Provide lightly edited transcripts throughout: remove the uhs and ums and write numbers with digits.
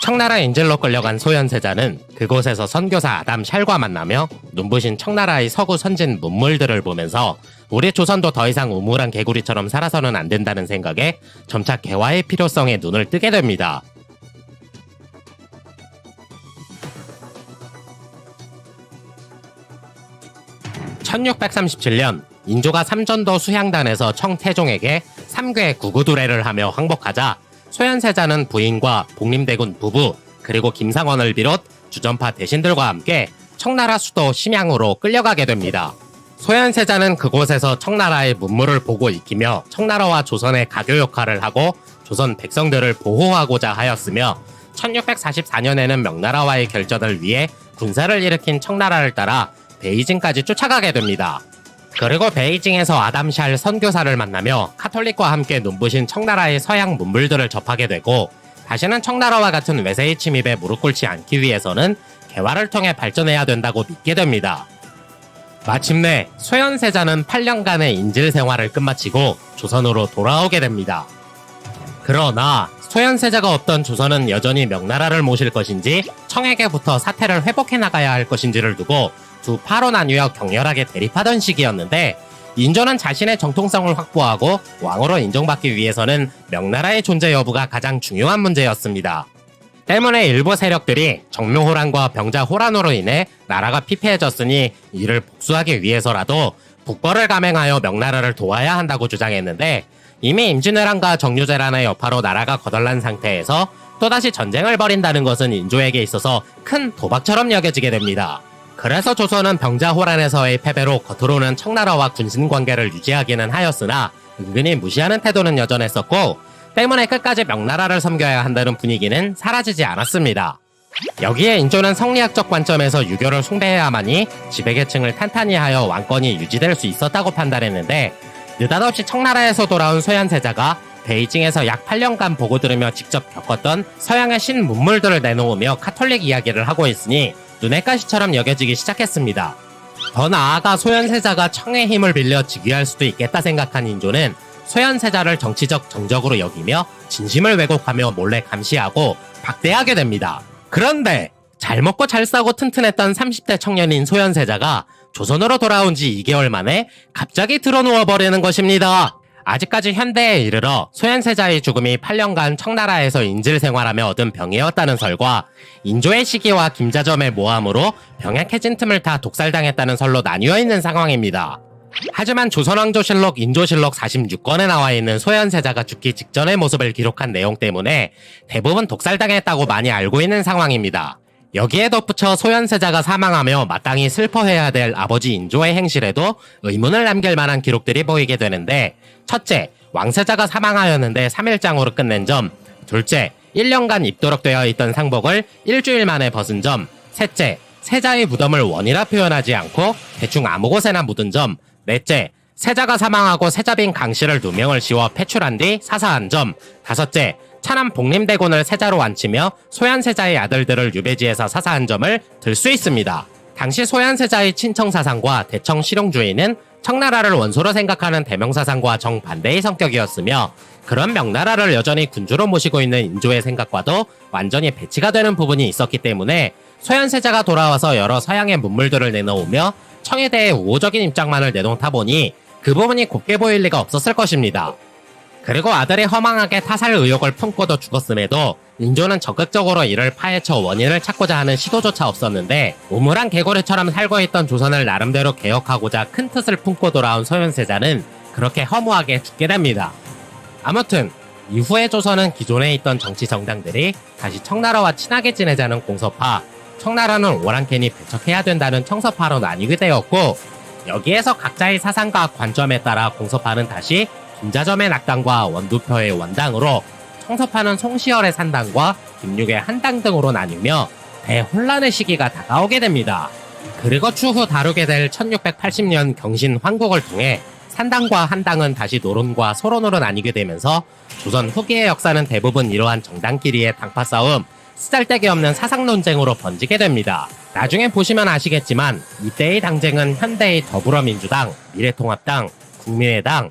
청나라 인질로 끌려간 소현세자는 그곳에서 선교사 아담 샬과 만나며 눈부신 청나라의 서구 선진 문물들을 보면서 우리 조선도 더 이상 우물한 개구리처럼 살아서는 안 된다는 생각에 점차 개화의 필요성에 눈을 뜨게 됩니다. (1637년) 인조가 삼전도 수향단에서 청태종에게 3궤 구구두례를 하며 항복하자 소현세자는 부인과 복림대군 부부 그리고 김상원을 비롯 주전파 대신들과 함께 청나라 수도 심양으로 끌려가게 됩니다. 소현세자는 그곳에서 청나라의 문물을 보고 익히며 청나라와 조선의 가교 역할을 하고 조선 백성들을 보호하고자 하였으며 1644년에는 명나라와의 결전을 위해 군사를 일으킨 청나라를 따라 베이징까지 쫓아가게 됩니다. 그리고 베이징에서 아담 샬 선교사를 만나며 카톨릭과 함께 눈부신 청나라의 서양 문물들을 접하게 되고 다시는 청나라와 같은 외세의 침입에 무릎 꿇지 않기 위해서는 개화를 통해 발전해야 된다고 믿게 됩니다. 마침내 소현세자는 8년간의 인질 생활을 끝마치고 조선으로 돌아오게 됩니다. 그러나 소현세자가 없던 조선은 여전히 명나라를 모실 것인지 청에게부터 사태를 회복해 나가야 할 것인지를 두고 두 파로 나뉘어 격렬하게 대립하던 시기였는데 인조는 자신의 정통성을 확보하고 왕으로 인정받기 위해서는 명나라의 존재 여부가 가장 중요한 문제였습니다. 때문에 일부 세력들이 정묘호란과 병자호란으로 인해 나라가 피폐해졌으니 이를 복수하기 위해서라도 북벌을 감행하여 명나라를 도와야 한다고 주장했는데 이미 임진왜란과 정유재란의 여파로 나라가 거덜난 상태에서 또다시 전쟁을 벌인다는 것은 인조에게 있어서 큰 도박처럼 여겨지게 됩니다. 그래서 조선은 병자호란에서의 패배로 겉으로는 청나라와 군신관계를 유지하기는 하였으나 은근히 무시하는 태도는 여전했었고 때문에 끝까지 명나라를 섬겨야 한다는 분위기는 사라지지 않았습니다. 여기에 인조는 성리학적 관점에서 유교를 숭배해야만이 지배계층을 탄탄히 하여 왕권이 유지될 수 있었다고 판단했는데 느닷없이 청나라에서 돌아온 소현세자가 베이징에서 약 8년간 보고 들으며 직접 겪었던 서양의 신문물들을 내놓으며 카톨릭 이야기를 하고 있으니 눈의 가시처럼 여겨지기 시작했습니다. 더 나아가 소현세자가 청의 힘을 빌려 즉위할 수도 있겠다 생각한 인조는 소현세자를 정치적 정적으로 여기며 진심을 왜곡하며 몰래 감시하고 박대하게 됩니다. 그런데 잘 먹고 잘 싸고 튼튼했던 30대 청년인 소현세자가 조선으로 돌아온 지 2개월 만에 갑자기 드러누워버리는 것입니다. 아직까지 현대에 이르러 소현세자의 죽음이 8년간 청나라에서 인질 생활하며 얻은 병이었다는 설과 인조의 시기와 김자점의 모함으로 병약해진 틈을 타 독살당했다는 설로 나뉘어 있는 상황입니다. 하지만 조선왕조실록 인조실록 46권에 나와있는 소현세자가 죽기 직전의 모습을 기록한 내용 때문에 대부분 독살당했다고 많이 알고 있는 상황입니다. 여기에 덧붙여 소현세자가 사망하며 마땅히 슬퍼해야 될 아버지 인조의 행실에도 의문을 남길 만한 기록들이 보이게 되는데 첫째, 왕세자가 사망하였는데 3일장으로 끝낸 점. 둘째, 1년간 입도록 되어 있던 상복을 일주일 만에 벗은 점. 셋째, 세자의 무덤을 원이라 표현하지 않고 대충 아무 곳에나 묻은 점. 넷째, 세자가 사망하고 세자빈 강씨를 2명을 씌워 폐출한 뒤 사사한 점. 다섯째, 차남 복림대군을 세자로 앉히며 소현세자의 아들들을 유배지에서 사사한 점을 들 수 있습니다. 당시 소현세자의 친청사상과 대청 실용주의는 청나라를 원소로 생각하는 대명사상과 정반대의 성격이었으며 그런 명나라를 여전히 군주로 모시고 있는 인조의 생각과도 완전히 배치가 되는 부분이 있었기 때문에 소현세자가 돌아와서 여러 서양의 문물들을 내놓으며 청에 대해 우호적인 입장만을 내놓다 보니 그 부분이 곱게 보일 리가 없었을 것입니다. 그리고 아들이 허망하게 타살 의혹을 품고도 죽었음에도 인조는 적극적으로 이를 파헤쳐 원인을 찾고자 하는 시도조차 없었는데 우물한 개구리처럼 살고 있던 조선을 나름대로 개혁하고자 큰 뜻을 품고 돌아온 소현세자는 그렇게 허무하게 죽게 됩니다. 아무튼 이후의 조선은 기존에 있던 정치 정당들이 다시 청나라와 친하게 지내자는 공서파, 청나라는 오랑캐니 배척해야 된다는 청서파로 나뉘게 되었고 여기에서 각자의 사상과 관점에 따라 공서파는 다시 김자점의 낙당과 원두표의 원당으로 청서파는 송시열의 산당과 김육의 한당 등으로 나뉘며 대혼란의 시기가 다가오게 됩니다. 그리고 추후 다루게 될 1680년 경신 환국을 통해 산당과 한당은 다시 노론과 소론으로 나뉘게 되면서 조선 후기의 역사는 대부분 이러한 정당끼리의 당파 싸움, 쓰잘데기 없는 사상 논쟁으로 번지게 됩니다. 나중에 보시면 아시겠지만 이때의 당쟁은 현대의 더불어민주당, 미래통합당, 국민의당,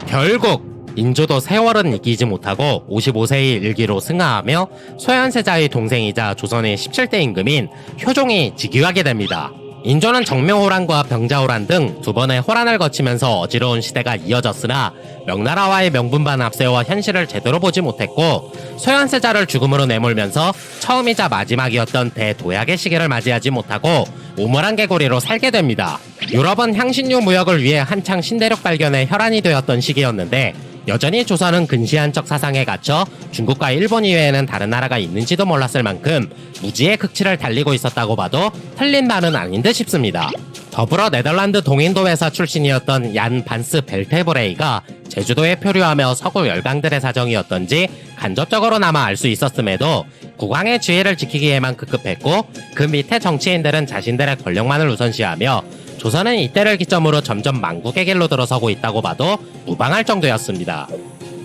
결국 인조도 세월은 이기지 못하고 55세의 일기로 승하하며 소현세자의 동생이자 조선의 17대 임금인 효종이 즉위하게 됩니다. 인조는 정묘호란과 병자호란 등 두 번의 호란을 거치면서 어지러운 시대가 이어졌으나 명나라와의 명분반 합세와 현실을 제대로 보지 못했고 소현세자를 죽음으로 내몰면서 처음이자 마지막이었던 대도약의 시기를 맞이하지 못하고 우물안 개구리로 살게 됩니다. 유럽은 향신료 무역을 위해 한창 신대륙 발견의 혈안이 되었던 시기였는데 여전히 조선은 근시안적 사상에 갇혀 중국과 일본 이외에는 다른 나라가 있는지도 몰랐을 만큼 무지의 극치를 달리고 있었다고 봐도 틀린 말은 아닌 듯 싶습니다. 더불어 네덜란드 동인도 회사 출신이었던 얀 반스 벨테브레이가 제주도에 표류하며 서구 열강들의 사정이 어떤지 간접적으로나마 알 수 있었음에도 국왕의 지위를 지키기에만 급급했고 그 밑에 정치인들은 자신들의 권력만을 우선시하며 조선은 이때를 기점으로 점점 망국의 길로 들어서고 있다고 봐도 무방할 정도였습니다.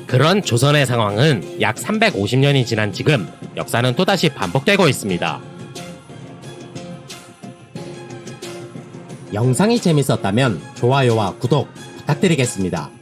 그런 조선의 상황은 약 350년이 지난 지금 역사는 또다시 반복되고 있습니다. 영상이 재밌었다면 좋아요와 구독 부탁드리겠습니다.